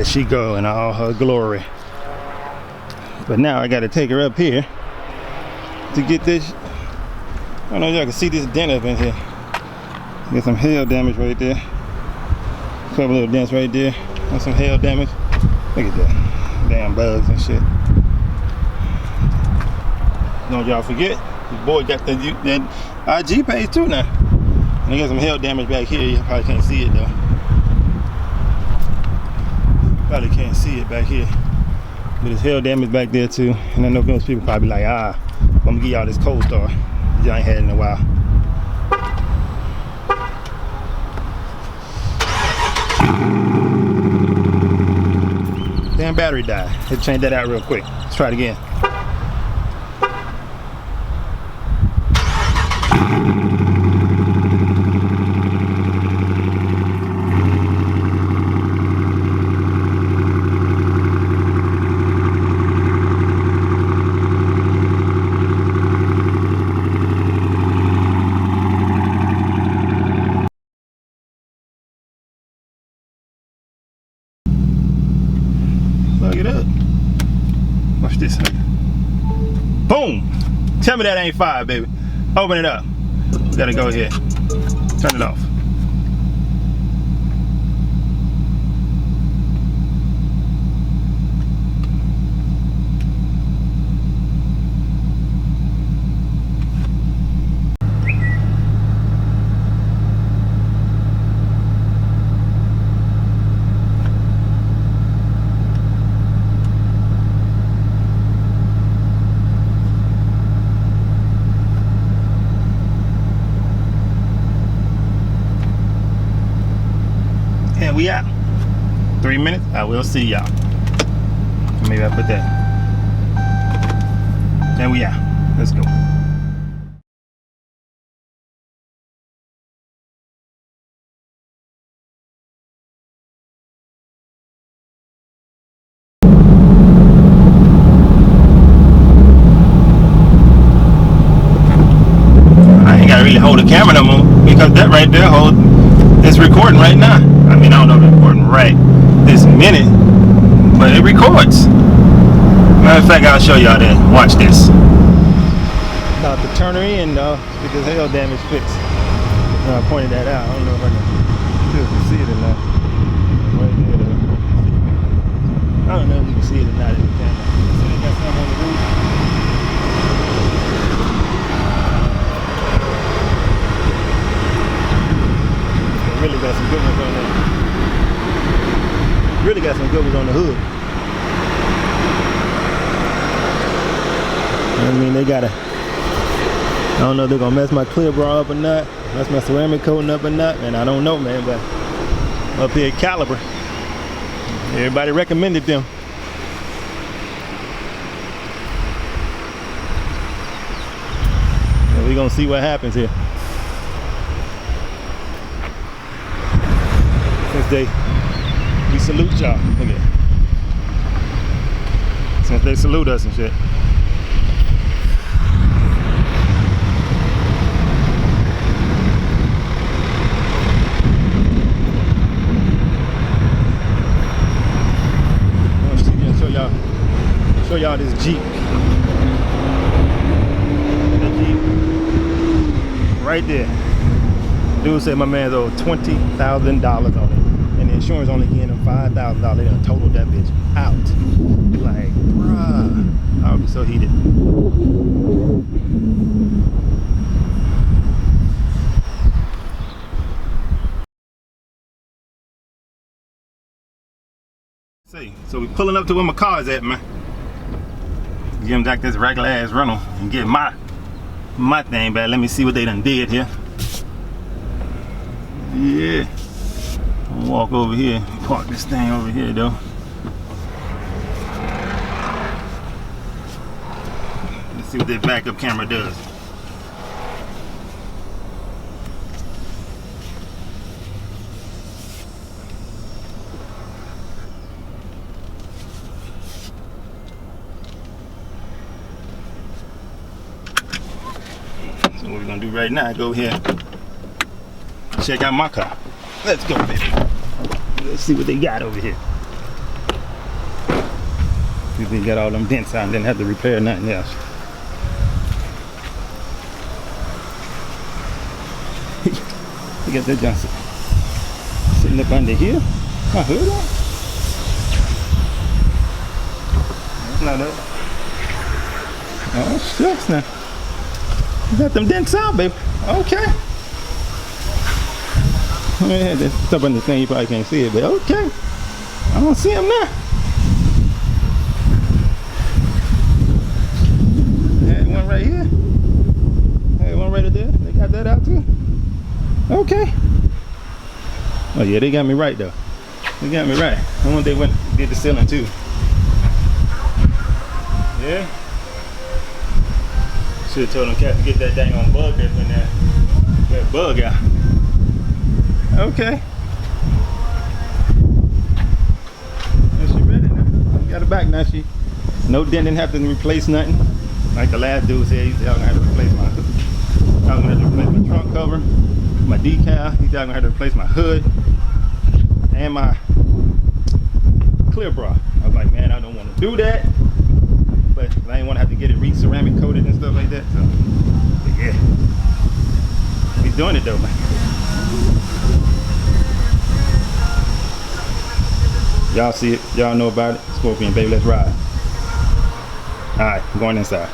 she go in all her glory. But now I gotta take her up here to get this. I don't know if y'all can see this dent up in here. Get some hail damage right there. Couple little dents right there. And some hail damage. Look at that. Damn bugs and shit. Don't y'all forget, the boy got that IG page too now. And he got some hail damage back here. You probably can't see it though. Probably can't see it back here. But there's hail damage back there too. And I know most people probably like, I'm gonna give y'all this cold star. Y'all ain't had it in a while. Damn battery died. Let's change that out real quick. Let's try it again. Plug it up. Watch this. Boom! Tell me that ain't fire, baby. Open it up. Gotta go here. Turn it off. And we out. 3 minutes. I will see y'all. Maybe I put that. And we out. Let's go. I ain't gotta really hold the camera no more because that right there it's recording right now. I mean, I don't know if it's recording right this minute, but it records. Matter of fact, I'll show y'all that. Watch this. About to turn her in though, get this hail damage fixed. I pointed that out. I don't know if I can see it or not. Right there though. I don't know if you can see it or not in the camera. So they got something on the roof. Really got some good ones on there. Really got some good ones on the hood. I mean, they gotta. I don't know if they're gonna mess my clear bra up or not, mess my ceramic coating up or not, and I don't know, man. But up here at Caliber, everybody recommended them. And we're gonna see what happens here. We salute y'all. Look at it. Since they salute us and shit. Show y'all this Jeep. The Jeep. Right there. Dude said my man's owed $20,000 on it. And the insurance only getting him $5,000. They done totaled that bitch out. Like, bruh. I would be so heated. See, so we pulling up to where my car's at, man. Give him back this regular ass rental and get my thing back. Let me see what they done did here. Yeah. I'll walk over here, park this thing over here though. Let's see what their backup camera does. So what we're gonna do right now, go here, check out my car. Let's go, baby. Let's see what they got over here. We got all them dents out and didn't have to repair nothing else. You got that Johnson sitting up under here. My hood on. That's not it. Oh shucks now. You got them dents out, baby. Okay. Yeah, that's up on the thing, you probably can't see it, but okay. I don't see them now. Had one right here. Had one right there. They got that out too. Okay. Oh yeah, they got me right though. They got me right. I wonder they went did the ceiling too. Yeah. Should have told them cat to get that dang on bug that's in there. That bug out. Okay. Now she ready now. Got her back now. She no dent, didn't have to replace nothing. Like the last dude said, he said I'm gonna have to replace my hood. I'm gonna have to replace my trunk cover, my decal. He said I'm gonna have to replace my hood and my clear bra. I was like, man, I don't want to do that. But I didn't want to have to get it re-ceramic coated and stuff like that. So but yeah. He's doing it though, man. Y'all see it, y'all know about it. Scorpion, baby, let's ride. All right, I'm going inside.